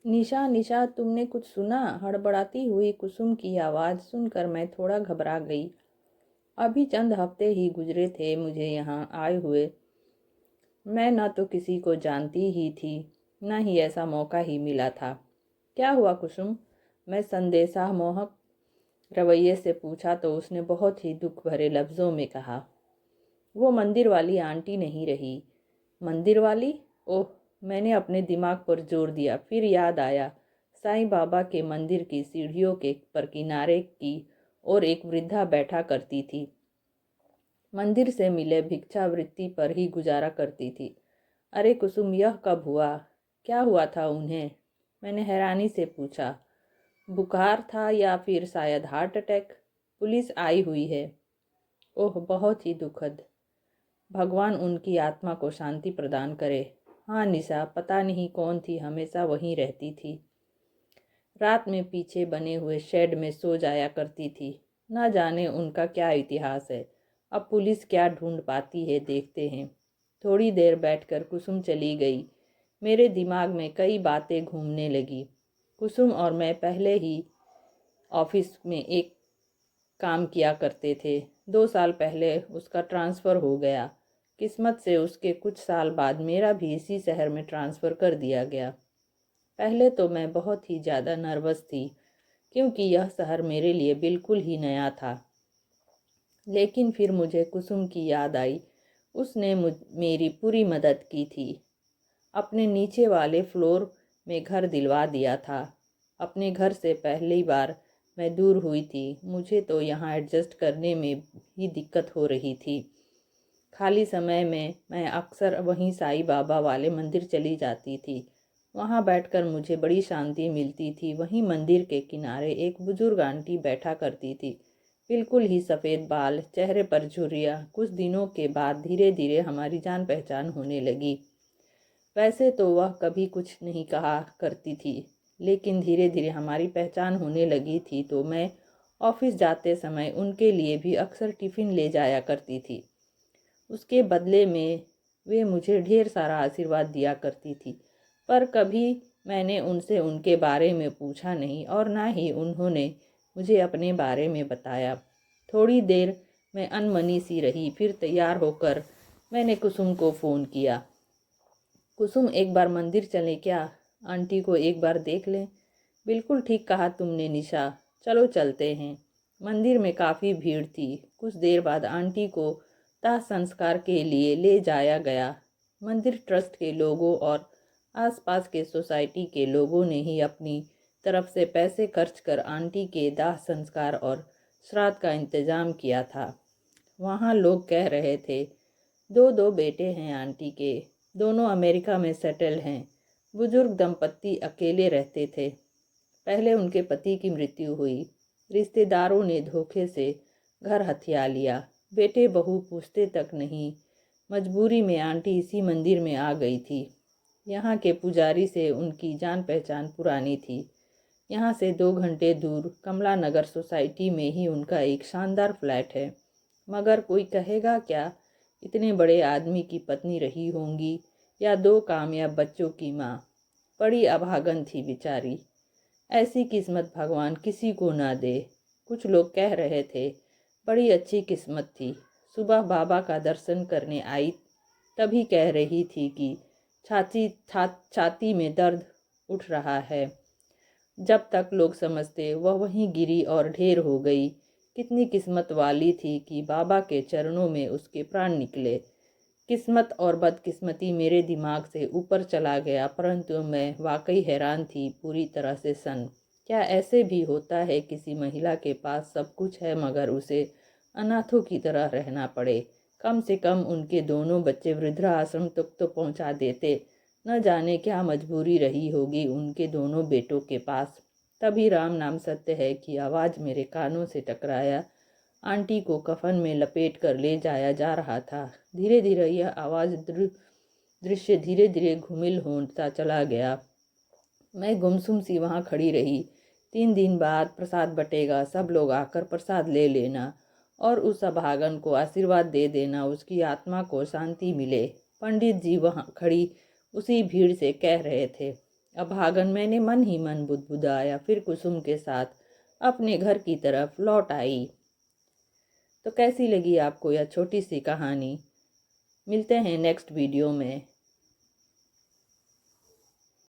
निशा निशा, तुमने कुछ सुना? हड़बड़ाती हुई कुसुम की आवाज़ सुनकर मैं थोड़ा घबरा गई। अभी चंद हफ्ते ही गुजरे थे मुझे यहाँ आए हुए। मैं न तो किसी को जानती ही थी, न ही ऐसा मौका ही मिला था। क्या हुआ कुसुम? मैं संदेशा मोहक रवैये से पूछा तो उसने बहुत ही दुख भरे लफ्ज़ों में कहा, वो मंदिर वाली आंटी नहीं रही। मंदिर वाली? ओह, मैंने अपने दिमाग पर जोर दिया। फिर याद आया, साईं बाबा के मंदिर की सीढ़ियों के पर किनारे की और एक वृद्धा बैठा करती थी। मंदिर से मिले भिक्षावृत्ति पर ही गुजारा करती थी। अरे कुसुम, यह कब हुआ? क्या हुआ था उन्हें? मैंने हैरानी से पूछा। बुखार था या फिर शायद हार्ट अटैक? पुलिस आई हुई है। ओह, बहुत ही दुखद। भगवान उनकी आत्मा को शांति प्रदान करे। हाँ निशा, पता नहीं कौन थी, हमेशा वहीं रहती थी। रात में पीछे बने हुए शेड में सो जाया करती थी। ना जाने उनका क्या इतिहास है। अब पुलिस क्या ढूंढ पाती है, देखते हैं। थोड़ी देर बैठकर कुसुम चली गई। मेरे दिमाग में कई बातें घूमने लगी। कुसुम और मैं पहले ही ऑफिस में एक काम किया करते थे। 2 साल पहले उसका ट्रांसफ़र हो गया। किस्मत से उसके कुछ साल बाद मेरा भी इसी शहर में ट्रांसफ़र कर दिया गया। पहले तो मैं बहुत ही ज़्यादा नर्वस थी, क्योंकि यह शहर मेरे लिए बिल्कुल ही नया था। लेकिन फिर मुझे कुसुम की याद आई। उसने मेरी पूरी मदद की थी। अपने नीचे वाले फ्लोर में घर दिलवा दिया था। अपने घर से पहली बार मैं दूर हुई थी। मुझे तो यहाँ एडजस्ट करने में ही दिक्कत हो रही थी। खाली समय में मैं अक्सर वहीं साईं बाबा वाले मंदिर चली जाती थी। वहाँ बैठकर मुझे बड़ी शांति मिलती थी। वहीं मंदिर के किनारे एक बुजुर्ग आंटी बैठा करती थी। बिल्कुल ही सफ़ेद बाल, चेहरे पर झुर्रियाँ। कुछ दिनों के बाद धीरे धीरे हमारी जान पहचान होने लगी। वैसे तो वह कभी कुछ नहीं कहा करती थी, लेकिन धीरे धीरे हमारी पहचान होने लगी थी तो मैं ऑफिस जाते समय उनके लिए भी अक्सर टिफ़िन ले जाया करती थी। उसके बदले में वे मुझे ढेर सारा आशीर्वाद दिया करती थी। पर कभी मैंने उनसे उनके बारे में पूछा नहीं और ना ही उन्होंने मुझे अपने बारे में बताया। थोड़ी देर मैं अनमनी सी रही। फिर तैयार होकर मैंने कुसुम को फ़ोन किया। कुसुम, एक बार मंदिर चलें क्या? आंटी को एक बार देख लें। बिल्कुल ठीक कहा तुमने निशा, चलो चलते हैं। मंदिर में काफ़ी भीड़ थी। कुछ देर बाद आंटी को दाह संस्कार के लिए ले जाया गया। मंदिर ट्रस्ट के लोगों और आसपास के सोसाइटी के लोगों ने ही अपनी तरफ से पैसे खर्च कर आंटी के दाह संस्कार और श्राद्ध का इंतजाम किया था। वहाँ लोग कह रहे थे, दो दो बेटे हैं आंटी के, दोनों अमेरिका में सेटल हैं। बुजुर्ग दंपत्ति अकेले रहते थे। पहले उनके पति की मृत्यु हुई। रिश्तेदारों ने धोखे से घर हथिया लिया। बेटे बहू पूछते तक नहीं। मजबूरी में आंटी इसी मंदिर में आ गई थी। यहाँ के पुजारी से उनकी जान पहचान पुरानी थी। यहाँ से 2 घंटे दूर कमला नगर सोसाइटी में ही उनका एक शानदार फ्लैट है। मगर कोई कहेगा क्या, इतने बड़े आदमी की पत्नी रही होंगी या 2 कामयाब बच्चों की माँ। बड़ी अभागन थी बेचारी। ऐसी किस्मत भगवान किसी को ना दे। कुछ लोग कह रहे थे, बड़ी अच्छी किस्मत थी। सुबह बाबा का दर्शन करने आई, तभी कह रही थी कि छाती में दर्द उठ रहा है। जब तक लोग समझते वह वहीं गिरी और ढेर हो गई। कितनी किस्मत वाली थी कि बाबा के चरणों में उसके प्राण निकले। किस्मत और बदकिस्मती मेरे दिमाग से ऊपर चला गया, परंतु मैं वाकई हैरान थी, पूरी तरह से सन्न। क्या ऐसे भी होता है किसी महिला के पास सब कुछ है मगर उसे अनाथों की तरह रहना पड़े? कम से कम उनके दोनों बच्चे वृद्धाश्रम तक तो पहुंचा देते। न जाने क्या मजबूरी रही होगी उनके दोनों बेटों के पास। तभी राम नाम सत्य है की आवाज़ मेरे कानों से टकराया। आंटी को कफन में लपेट कर ले जाया जा रहा था। धीरे धीरे यह आवाज़ दृश्य धीरे धीरे घुमिल होता चला गया। मैं गुमसुम सी वहाँ खड़ी रही। 3 दिन बाद प्रसाद बटेगा, सब लोग आकर प्रसाद ले लेना और उस अभागन को आशीर्वाद दे देना, उसकी आत्मा को शांति मिले। पंडित जी वहाँ खड़ी उसी भीड़ से कह रहे थे। अभागन मैंने मन ही मन बुदबुदाया, फिर कुसुम के साथ अपने घर की तरफ लौट आई। तो कैसी लगी आपको यह छोटी सी कहानी? मिलते हैं नेक्स्ट वीडियो में।